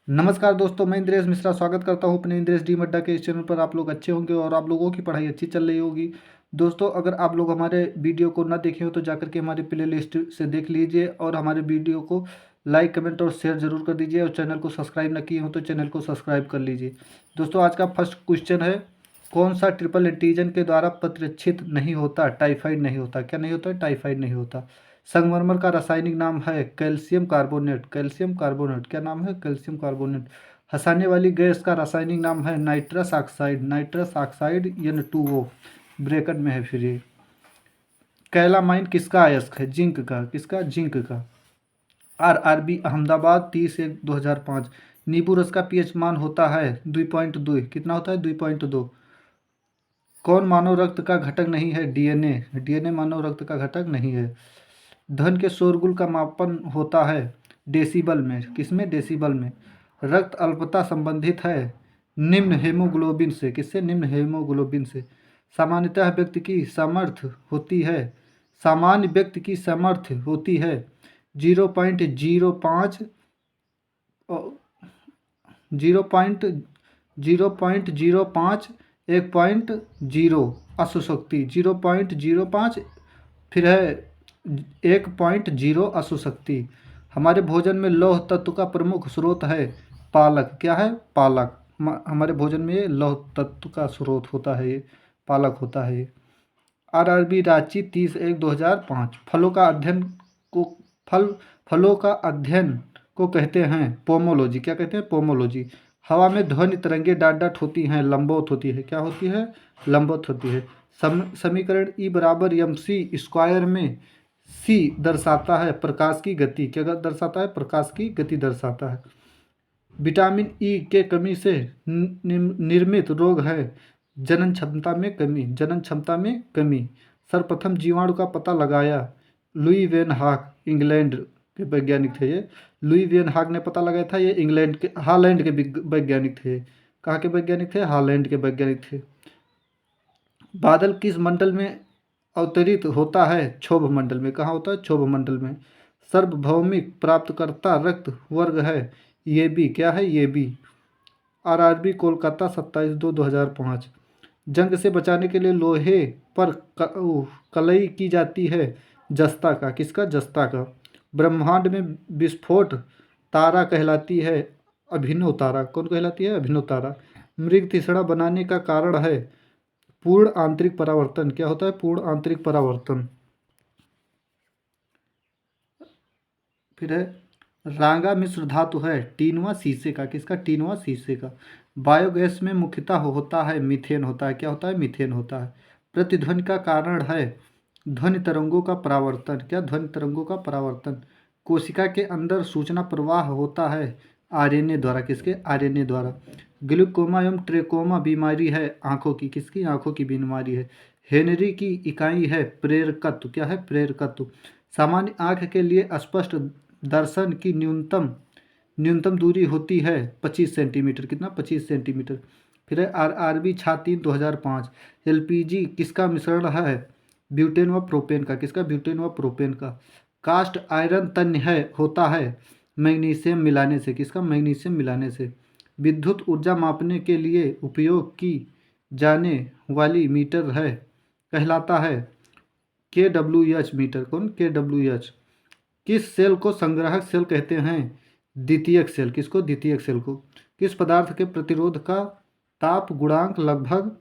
नमस्कार दोस्तों, मैं इंद्रेश मिश्रा स्वागत करता हूं अपने इंद्रेश डी मड्डा के इस चैनल पर। आप लोग अच्छे होंगे और आप लोगों की पढ़ाई अच्छी चल रही होगी। दोस्तों, अगर आप लोग हमारे वीडियो को ना देखे हो तो जाकर के हमारे प्ले लिस्ट से देख लीजिए और हमारे वीडियो को लाइक, कमेंट और शेयर जरूर कर दीजिए। और चैनल को सब्सक्राइब ना किए हो तो चैनल को सब्सक्राइब कर लीजिए। दोस्तों, आज का फर्स्ट क्वेश्चन है, कौन सा ट्रिपल एंटीजन के द्वारा प्रतिरक्षित नहीं होता? टाइफाइड नहीं होता। क्या नहीं होता? टाइफाइड नहीं होता। संगमरमर का रासायनिक नाम है कैल्शियम कार्बोनेट। कैल्शियम कार्बोनेट क्या नाम है? Calcium carbonate. हंसाने वाली गैस का रासायनिक नाम है nitrous oxide. Nitrous oxide N2O bracket में है फिर ये। कैलामाइन किसका अयस्क है? जिंक का। किसका? जिंक का। RRB अहमदाबाद 30/1/2005। नींबू रस का पीएच मान होता है 2.2। कितना होता है? 2.2। कौन मानव रक्त का घटक नहीं है? DNA। DNA मानव रक्त का घटक नहीं है। ध्वनि के शोरगुल का मापन होता है डेसिबल में। किसमें? डेसिबल में। रक्त अल्पता संबंधित है निम्न हेमोग्लोबिन से। किससे? निम्न हेमोग्लोबिन से। सामान्यतः व्यक्ति की सामर्थ्य होती है सामान्य व्यक्ति की सामर्थ्य होती है 0.05 0.05 1.0 अशुशक्ति 0.05 फिर है 1.0 अशुशक्ति। हमारे भोजन में लौह तत्व का प्रमुख स्रोत है पालक। क्या है? पालक। हमारे भोजन में ये लौह तत्व का स्रोत होता है, ये पालक होता है ये। RRB रांची 30/1/2005। को फल फलों का अध्ययन को कहते हैं पोमोलॉजी। क्या कहते हैं? पोमोलॉजी। हवा में ध्वनि तरंगे डॉट डॉट होती हैं, लंबवत होती है। क्या होती है? लंबवत होती है। समीकरण E बराबर mc² में c दर्शाता है प्रकाश की गति। क्या दर्शाता है? प्रकाश की गति दर्शाता है। विटामिन ई के कमी से निर्मित रोग है जनन क्षमता में कमी। जनन क्षमता में कमी। सर्वप्रथम जीवाणु का पता लगाया लुई वेन हाक। इंग्लैंड के वैज्ञानिक थे ये। लुई वेन हाक ने पता लगाया था। ये इंग्लैंड के हॉलैंड के वैज्ञानिक थे। कहाँ के वैज्ञानिक थे? हॉलैंड के वैज्ञानिक थे। बादल किस मंडल में अवतरित होता है? क्षोभ मंडल में। कहाँ होता है? क्षोभ मंडल में। सार्वभौमिक प्राप्तकर्ता रक्त वर्ग है ये बी। क्या है? ये बी। RRB कोलकाता 27/2/2005। जंग से बचाने के लिए लोहे पर कलई की जाती है जस्ता का। किसका? जस्ता का। ब्रह्मांड में विस्फोट तारा कहलाती है अभिनव तारा। कौन कहलाती है? अभिनव तारा। मृग तीसरा बनाने का कारण है पूर्ण आंतरिक परावर्तन। क्या होता है? पूर्ण आंतरिक परावर्तन। फिर है रांगा मिश्र धातु है टीनवा शीशे का। किसका? टीनवा शीशे का। बायोगैस में मुख्यतः होता है मीथेन होता है। क्या होता है? मीथेन होता है। प्रतिध्वनि का कारण है ध्वनि तरंगों का परावर्तन। क्या? ध्वनि तरंगों का परावर्तन। कोशिका के अंदर सूचना प्रवाह होता है RNA द्वारा। किसके? RNA द्वारा। ग्लूकोमा एवं ट्रेकोमा बीमारी है आंखों की। किसकी? आंखों की बीमारी है। हेनरी की इकाई है प्रेरकत्व। क्या है? प्रेरकत्व। सामान्य आंख के लिए स्पष्ट दर्शन की न्यूनतम दूरी होती है 25 सेंटीमीटर। कितना? 25 सेंटीमीटर। फिर है RRB 6/3/2005। LPG किसका मिश्रण है? ब्यूटेन व प्रोपेन का। किसका? ब्यूटेन व प्रोपेन का। कास्ट आयरन तन्य है होता है मैग्नीशियम मिलाने से। किसका? मैग्नीशियम मिलाने से। विद्युत ऊर्जा मापने के लिए उपयोग की जाने वाली मीटर है कहलाता है KWH मीटर। कौन? KWH। किस सेल को संग्राहक सेल कहते हैं? द्वितीयक सेल। किसको? द्वितीयक सेल को। किस पदार्थ के प्रतिरोध का ताप गुणांक लगभग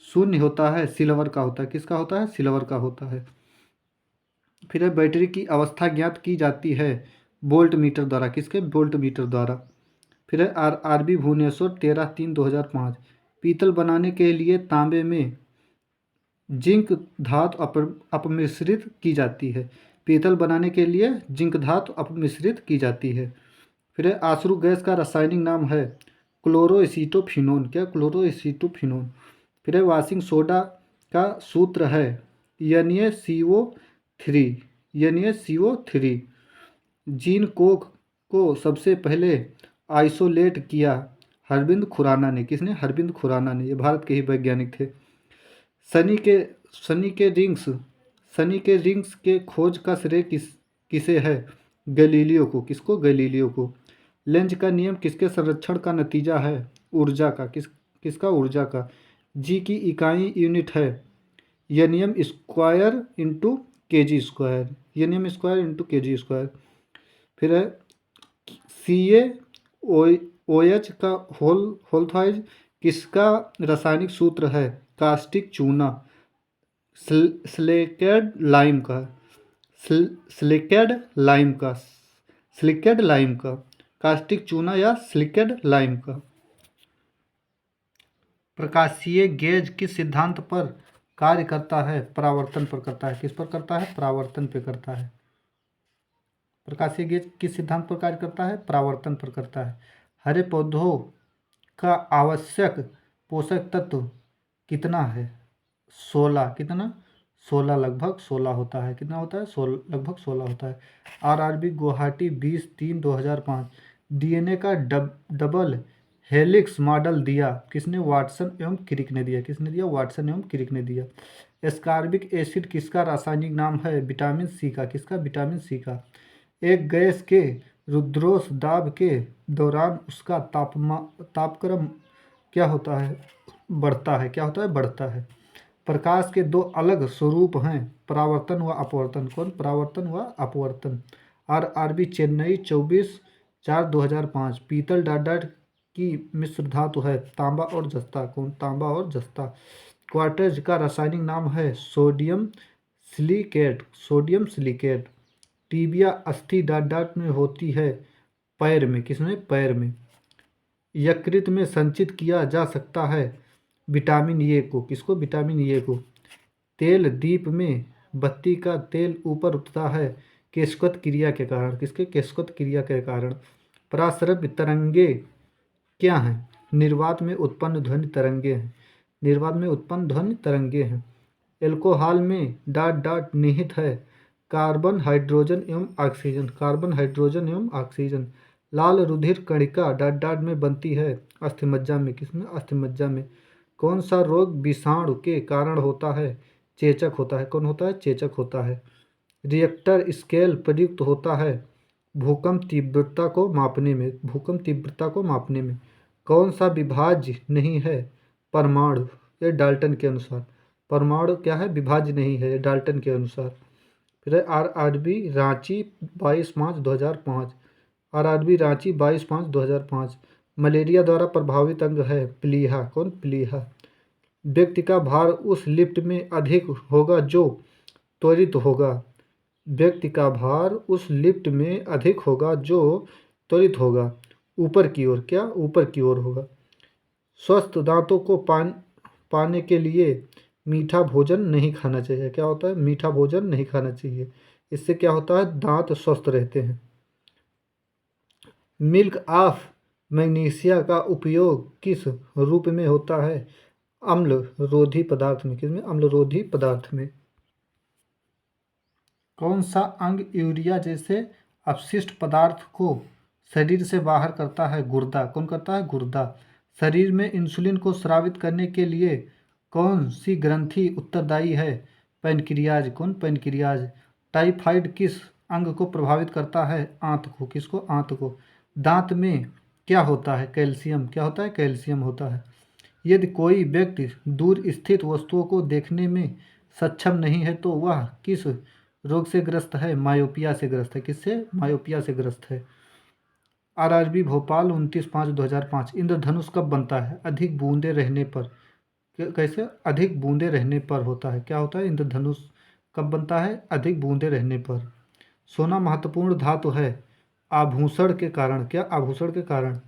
शून्य होता है? सिल्वर का होता है। किसका होता है? सिल्वर का होता है। फिर है बैटरी की अवस्था ज्ञात की जाती है वोल्ट मीटर द्वारा। किसके? वोल्ट मीटर द्वारा। फिर है RRB भुवनेश्वर 13/3/2005। पीतल बनाने के लिए तांबे में जिंक धातु अपमिश्रित की जाती है। पीतल बनाने के लिए जिंक धातु अपमिश्रित की जाती है। फिर है आश्रु गैस का रासायनिक नाम है क्लोरोएसीटोफिनोन। क्या? क्लोरोएसीटोफिनोन। फिर है वॉशिंग सोडा का सूत्र है Na CO3। Na CO3। Gene Coke को सबसे पहले आइसोलेट किया हरबिंद खुराना ने। किसने? हरबिंद खुराना ने। ये भारत के ही वैज्ञानिक थे। सनी के सनी के रिंग्स के खोज का श्रेय किसे है? गैलीलियो को। किसको? गैलीलियो को। लेंज का नियम किसके संरक्षण का नतीजा है? ऊर्जा का। किसका? ऊर्जा का। जी की इकाई यूनिट है। यह नियम स्क्वायर इंटू के जी स्क्वायर। यह नियम स्क्वायर इंटू के जी स्क्वायर। फिर है सी ए ओ एच का होल्थाइज किसका रासायनिक सूत्र है? कास्टिक चूना। स्लिकेड लाइम का। स्लिकेड लाइम का। स्लिकेड लाइम का। कास्टिक चूना या स्लिकेड लाइम का। प्रकाशीय गेज किस सिद्धांत पर कार्य करता है? परावर्तन पर करता है। किस पर करता है? परावर्तन पर करता है। प्रकाशीय गेज किस सिद्धांत पर कार्य करता है? परावर्तन पर करता है। हरे पौधों का आवश्यक पोषक तत्व कितना है? 16। कितना? 16। लगभग 16 होता है। कितना होता है? 16। लगभग 16 होता है। आरआरबी गुवाहाटी 20-3-2005 डीएनए का डबल हेलिक्स मॉडल दिया किसने? वाटसन एवं क्रिक ने दिया। किसने दिया? वाटसन एवं क्रिक ने दिया। एस्कॉर्बिक एसिड किसका रासायनिक नाम है? विटामिन सी का। किसका? विटामिन सी का। एक गैस के रुद्धोष दाब के दौरान उसका तापक्रम क्या होता है? बढ़ता है। क्या होता है? बढ़ता है। प्रकाश के दो अलग स्वरूप हैं, परावर्तन व अपवर्तन। कौन? परावर्तन व अपवर्तन। आरआरबी चेन्नई 24/4/2005 पीतल डॉट डॉट की मिश्र धातु है, तांबा और जस्ता। कौन? तांबा और जस्ता। क्वार्ट्ज का रासायनिक नाम है sodium silicate. Sodium silicate. Tibia अस्थि डॉट डॉट में होती है पैर में। किसमें? पैर में। यकृत में संचित किया जा सकता है विटामिन ए को। किसको? विटामिन ए को। तेल दीप में बत्ती का तेल ऊपर उठता है केशवत क्रिया के कारण। किसके? केशवत क्रिया के कारण। पराश्रव्य तरंगे क्या हैं? निर्वात में उत्पन्न ध्वनि तरंगे हैं। निर्वात में उत्पन्न ध्वनि तरंगे हैं। एल्कोहल में डॉट डॉट निहित है कार्बन हाइड्रोजन एवं ऑक्सीजन। कार्बन हाइड्रोजन एवं ऑक्सीजन। लाल रुधिर कणिका डॉट डॉट में बनती है अस्थिमज्जा में। किसमें? अस्थिमज्जा में। कौन सा रोग विषाणु के कारण होता है? चेचक होता है। कौन होता है? चेचक होता है। रिएक्टर स्केल प्रयुक्त होता है भूकंप तीव्रता को मापने में। भूकंप तीव्रता को मापने में। कौन सा विभाज्य नहीं है? परमाणु। ये डाल्टन के अनुसार। परमाणु क्या है? विभाज्य नहीं है डाल्टन के अनुसार। फिर RRB Ranchi 22/5/2005। RRB Ranchi 22/5/2005 malaria द्वारा प्रभावित अंग है प्लीहा। कौन? प्लीहा। व्यक्ति का भार उस लिफ्ट में अधिक होगा जो त्वरित होगा। व्यक्ति का भार उस लिफ्ट में अधिक होगा जो त्वरित होगा। ऊपर की ओर। क्या? ऊपर की ओर होगा। स्वस्थ दांतों को पाने के लिए मीठा भोजन नहीं खाना चाहिए। क्या होता है? मीठा भोजन नहीं खाना चाहिए। इससे क्या होता है? दांत स्वस्थ रहते हैं। मिल्क ऑफ मैग्नीशिया का उपयोग किस रूप में होता है? अम्ल रोधी पदार्थ में। किसमें? अम्ल रोधी पदार्थ में। कौन सा अंग यूरिया जैसे अपशिष्ट पदार्थ को शरीर से बाहर करता है? गुर्दा। कौन करता है? गुर्दा। शरीर में इंसुलिन को स्रावित करने के लिए कौन सी ग्रंथि उत्तरदायी है? पैनक्रियाज। कौन? पैनक्रियाज। टाइफाइड किस अंग को प्रभावित करता है? आंत को। किसको? आंत को। दांत में क्या होता है? कैल्शियम। क्या होता है? कैल्शियम होता है। यदि कोई व्यक्ति दूर स्थित वस्तुओं को देखने में सक्षम नहीं है तो वह किस रोग से ग्रस्त है? मायोपिया से ग्रस्त है। किससे? मायोपिया से ग्रस्त है। आरआरबी भोपाल 29/5/2005 इंद्रधनुष कब बनता है? अधिक बूंदे रहने पर। कैसे? अधिक बूंदे रहने पर होता है। क्या होता है? इंद्रधनुष कब बनता है? अधिक बूंदे रहने पर। सोना महत्वपूर्ण धातु है आभूषण के कारण। क्या? आभूषण के कारण।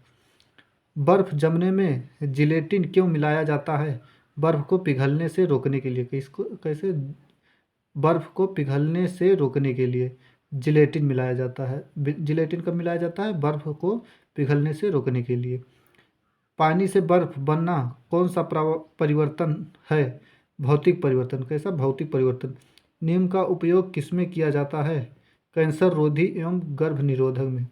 बर्फ जमने में जिलेटिन क्यों मिलाया जाता है? बर्फ को पिघलने से रोकने के लिए। किसको? कैसे? बर्फ को पिघलने से रोकने के लिए जिलेटिन मिलाया जाता है। जिलेटिन कब मिलाया जाता है? बर्फ को पिघलने से रोकने के लिए। पानी से बर्फ बनना कौन सा परिवर्तन है? भौतिक परिवर्तन। कैसा? भौतिक परिवर्तन। नीम का उपयोग किसमें किया जाता है? कैंसर रोधी एवं गर्भ निरोधक में।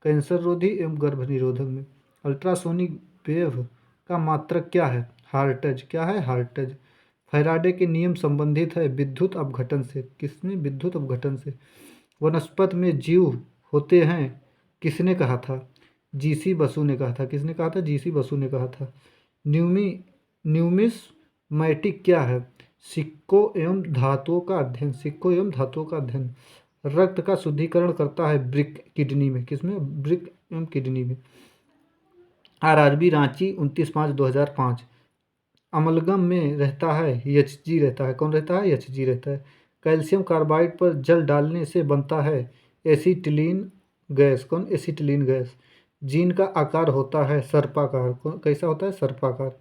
कैंसर रोधी एवं गर्भ निरोधक में। अल्ट्रासोनिक वेव का मात्रक क्या है? हर्ट्ज। क्या है? हर्ट्ज। फैराडे के नियम संबंधित है विद्युत अपघटन से। किसमें? विद्युत अपघटन से। वनस्पति में जीव होते हैं किसने कहा था? जीसी बसु ने कहा था। किसने कहा था? जीसी बसु ने कहा था। न्यूमिसमैटिक क्या है? सिक्कों एवं धातुओं का अध्ययन। सिक्कों एवं धातुओं का अध्ययन। रक्त का शुद्धिकरण करता है ब्रिक किडनी में। किसमें? ब्रिक एवं किडनी में। आरआरबी रांची 29/5/2005। अमलगम में रहता है एचजी रहता है। कौन रहता है? एचजी रहता है। कैल्शियम कार्बाइड पर जल डालने से बनता है एसीटिलीन गैस। कौन? Acetylene gas. जीन का आकार होता है सर्पाकार। कैसा होता है? सर्पाकार।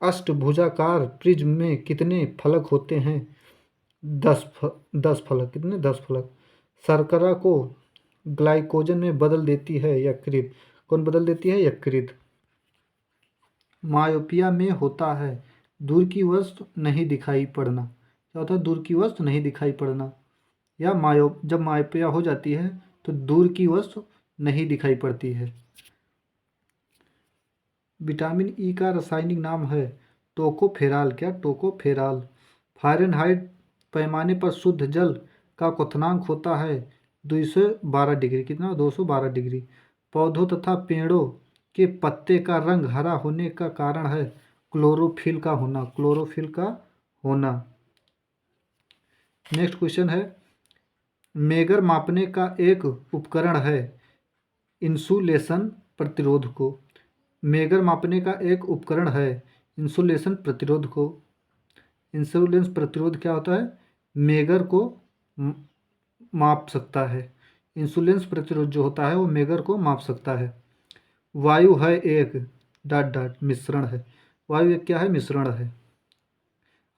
अष्टभुजाकार प्रिज्म में कितने फलक होते हैं? 10 फलक। कितने? 10 फलक। शर्करा को ग्लाइकोजन में बदल देती है यकृत। कौन बदल देती है? यकृत। मायोपिया में होता है दूर की वस्तु नहीं दिखाई पड़ना। क्या होता है? दूर की वस्तु नहीं दिखाई पड़ना। या जब मायोपिया हो जाती है तो दूर की वस्तु नहीं दिखाई पड़ती है। विटामिन ई का रासायनिक नाम है टोकोफेराल। क्या? टोकोफेराल। फ़ारेनहाइट पैमाने पर शुद्ध जल का क्वथनांक होता है 212 डिग्री। कितना? 212 डिग्री। पौधों तथा पेड़ों के पत्ते का रंग हरा होने का कारण है क्लोरोफिल का होना। क्लोरोफिल का होना। नेक्स्ट क्वेश्चन है, मेगर मापने का एक उपकरण है इंसुलेशन प्रतिरोध को। मेगर मापने का एक उपकरण है इंसुलेशन प्रतिरोध को। इंसुलेंस प्रतिरोध क्या होता है? मेगर को माप सकता है। इंसुलेंस प्रतिरोध जो होता है वो मेगर को माप सकता है। वायु है एक ... मिश्रण है। वायु एक क्या है? मिश्रण है।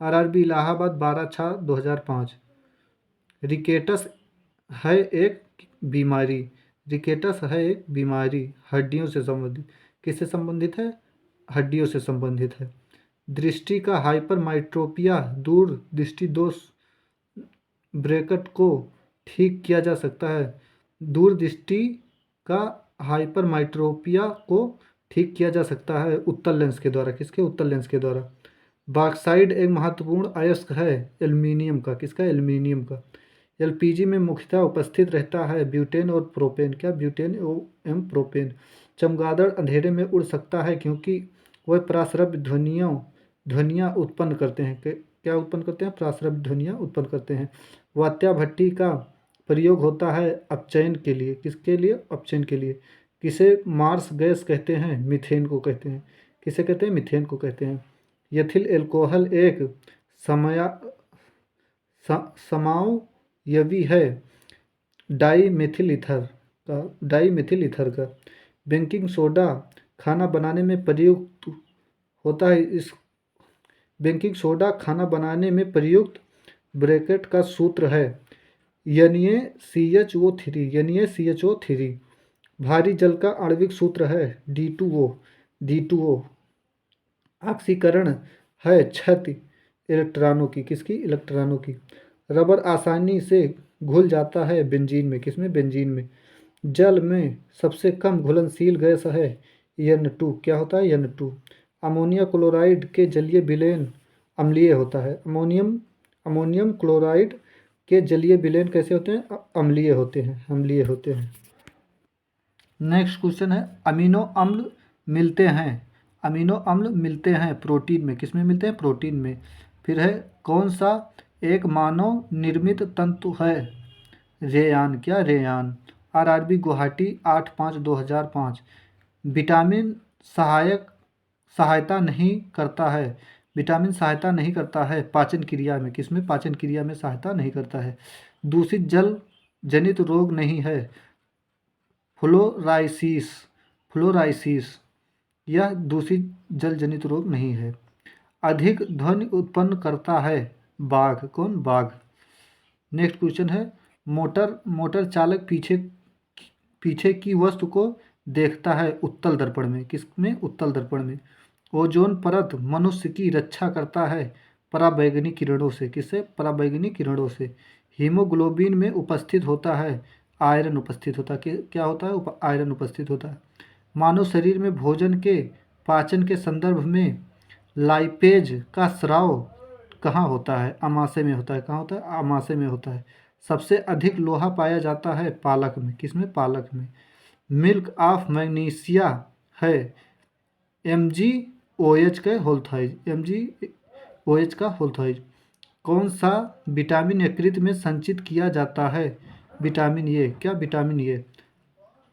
आरआरबी इलाहाबाद 12/6/2005। रिकेटस है एक बीमारी। रिकेटस है एक बीमारी हड्डियों से संबंधित। किससे संबंधित है? हड्डियों से संबंधित है। दृष्टि का हाइपरमाइट्रोपिया दूर दृष्टि दोष ब्रैकेट को ठीक किया जा सकता है। दूर दृष्टि का हाइपरमाइट्रोपिया को ठीक किया जा सकता है उत्तल लेंस के द्वारा। किसके? उत्तल लेंस के द्वारा। बॉक्साइड एक महत्वपूर्ण अयस्क है एल्यूमिनियम का। किसका? एल्यूमिनियम का। एलपीजी में मुख्यतः उपस्थित रहता है ब्यूटेन और प्रोपेन। क्या? ब्यूटेन एवं प्रोपेन। चमगादड़ अंधेरे में उड़ सकता है क्योंकि वह प्रासरव्य ध्वनियाँ उत्पन्न करते हैं। क्या उत्पन्न करते हैं? प्रासरव्य ध्वनियाँ उत्पन्न करते हैं। वात्या भट्टी का प्रयोग होता है अपचयन के लिए। किसके लिए? अपचयन के लिए। किसे मार्स गैस कहते हैं? मीथेन को कहते हैं। किसे कहते हैं? मीथेन को कहते हैं। एथिल एल्कोहल एक समावयवी है डाई मिथिल ईथर का। बेकिंग सोडा खाना बनाने में प्रयुक्त होता है। इस बेकिंग सोडा खाना बनाने में प्रयुक्त ब्रैकेट का सूत्र है NaCHO3। भारी जल का आणविक सूत्र है D2O। ऑक्सीकरण है क्षति इलेक्ट्रॉनों की। किसकी? इलेक्ट्रॉनों की। रबर आसानी से घुल जाता है बेंजीन में। किसमें? बेंजीन में। जल में सबसे कम घुलनशील गैस है N2। क्या होता है? N2। अमोनिया क्लोराइड के जलीय विलयन अम्लीय होता है। अमोनियम क्लोराइड के जलीय विलयन कैसे होते हैं? अम्लीय होते हैं। नेक्स्ट क्वेश्चन है, अमीनो अम्ल मिलते हैं प्रोटीन में। किसमें मिलते हैं? प्रोटीन में। फिर है, कौन सा एक मानव निर्मित तंतु है? रेयान। क्या? रेयान। आरआरबी गुवाहाटी 8/5/2005। विटामिन सहायता नहीं करता है। विटामिन सहायता नहीं करता है पाचन क्रिया में। किसमें? पाचन क्रिया में सहायता नहीं करता है। दूषित जल जनित रोग नहीं है फ्लोराइसिस। यह दूषित जल जनित रोग नहीं है। अधिक ध्वनि उत्पन्न करता है बाघ। कौन? बाघ। नेक्स्ट क्वेश्चन है, मोटर चालक पीछे की वस्तु को देखता है उत्तल दर्पण में। किसमें? उत्तल दर्पण में। ओजोन परत मनुष्य की रक्षा करता है पराबैंगनी किरणों से। किससे? पराबैंगनी किरणों से। हीमोग्लोबिन में उपस्थित होता है आयरन उपस्थित होता है। क्या होता है? आयरन उपस्थित होता है। मानव शरीर में भोजन के पाचन के संदर्भ में लाइपेज का स्राव कहाँ होता है? आमाशय में होता है। कहाँ होता है? आमाशय में होता है। सबसे अधिक लोहा पाया जाता है पालक में। किसमें? पालक में। मिल्क ऑफ मैग्नीशिया है MgOH का होल थाइज, MgOH का होल थाइज। कौन सा विटामिन यकृत में संचित किया जाता है? Vitamin A. क्या विटामिन ए?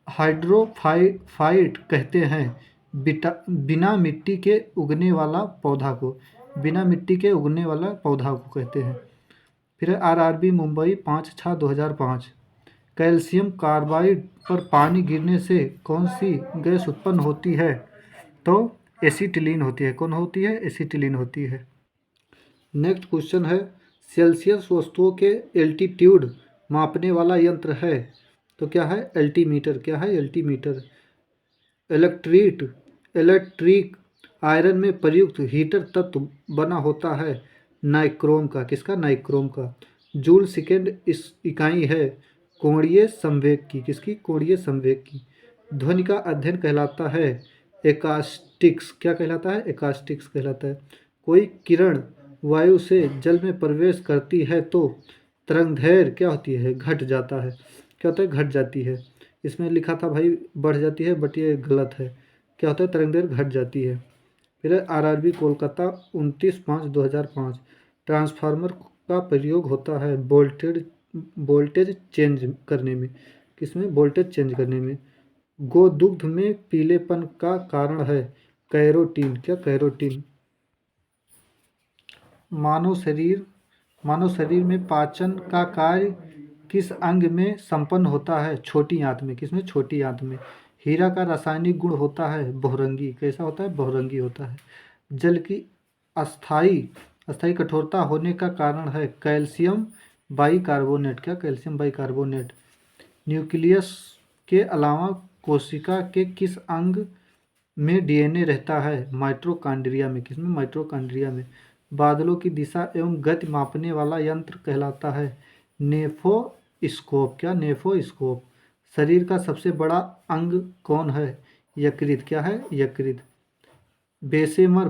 हाइड्रोफाइट कहते हैं बिना मिट्टी के उगने वाला पौधा को, बिना मिट्टी के उगने वाला पौधा को कहते हैं। फिर RRB मुंबई 5/6/2005। कैल्शियम कार्बाइड पर पानी गिरने से कौन सी गैस उत्पन्न होती है? तो एसिटिलीन होती है। कौन होती है? एसिटिलीन होती है। नेक्स्ट क्वेश्चन है, सेल्सियस वस्तुओं के एल्टीट्यूड मापने वाला यंत्र है, तो क्या है? एल्टीमीटर। क्या है? एल्टीमीटर। इलेक्ट्रिक आयरन में प्रयुक्त हीटर तत्व बना होता है नाइक्रोम का। किसका? नाइक्रोम का। जूल सेकेंड इस इकाई है कोणीय संवेग की। किसकी? कोणीय संवेग की। ध्वनि का अध्ययन कहलाता है एकास्टिक्स। क्या कहलाता है? एकास्टिक्स कहलाता है। कोई किरण वायु से जल में प्रवेश करती है तो तरंगदैर्घ्य क्या होती है? घट जाता है। क्या होता है? घट जाती है। इसमें लिखा था भाई बढ़ जाती है, बट ये गलत है। क्या होता है? तरंगदैर्घ्य घट जाती है। फिर RRB कोलकाता 29/5/2005। ट्रांसफार्मर का प्रयोग होता है वोल्टेज चेंज करने में। किसमें? वोल्टेज चेंज करने में। गोदुग्ध में पीलेपन का कारण है कैरोटीन। क्या? कैरोटीन। मानव शरीर में पाचन का कार्य किस अंग में संपन्न होता है? छोटी आंत में। किसमें? छोटी आंत में। हीरा का रासायनिक गुण होता है बहुरंगी। कैसा होता है? बहुरंगी होता है। जल की अस्थायी कठोरता होने का कारण है कैल्शियम बाइकार्बोनेट। क्या? Calcium bicarbonate. न्यूक्लियस के अलावा कोशिका के किस अंग में DNA रहता है? माइटोकॉन्ड्रिया में। किसमें? माइटोकॉन्ड्रिया में। बादलों की दिशा एवं गति मापने वाला यंत्र कहलाता है नेफोस्कोप। क्या? नेफोस्कोप। शरीर का सबसे बड़ा अंग कौन है? यकृत। क्या है? यकृत। बेसेमर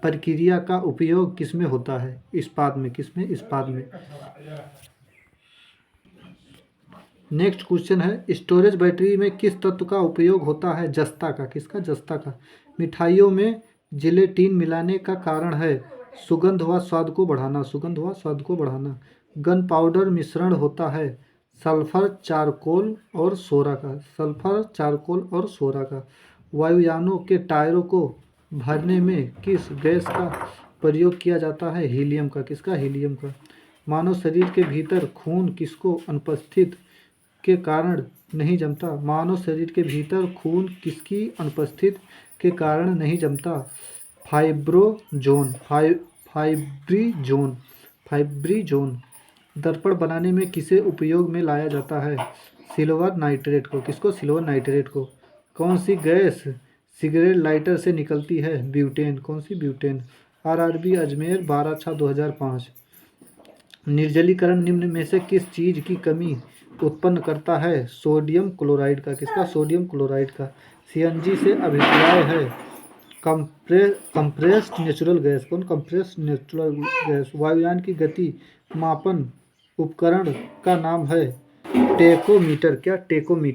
प्रक्रिया का उपयोग किसमें होता है? इस्पात में। किसमें? इस्पात में। नेक्स्ट क्वेश्चन है, स्टोरेज बैटरी में किस तत्व का उपयोग होता है? जस्ता का। किसका? जस्ता का। मिठाइयों में जिलेटिन मिलाने का कारण है सुगंध व स्वाद को बढ़ाना। सुगंध व स्वाद को बढ़ाना। गन पाउडर मिश्रण होता है सल्फर चारकोल और सोरा का। सल्फर चारकोल और सोरा का। वायुयानों के टायरों को भरने में किस गैस का प्रयोग किया जाता है? हीलियम का। किसका? हीलियम का। मानव शरीर के भीतर खून किसको अनुपस्थित के कारण नहीं जमता? मानव शरीर के भीतर खून किसकी अनुपस्थित के कारण नहीं जमता? फाइब्रिजोन। दर्पण बनाने में किसे उपयोग में लाया जाता है? सिल्वर नाइट्रेट को। किसको? सिल्वर नाइट्रेट को। कौन सी गैस सिगरेट लाइटर से निकलती है? ब्यूटेन। कौन सी? ब्यूटेन। RRB अजमेर 12/6/2005। निर्जलीकरण निम्न में से किस चीज की कमी उत्पन्न करता है? सोडियम क्लोराइड का। किसका? सोडियम क्लोराइड का। CNG से अभिप्राय है कंप्रेस्ड नेचुरल गैस। कौन? Compressed natural gas. वायुयान की गति मापन उपकरण का नाम है टेकोमीटर। क्या? टेकोमीटर।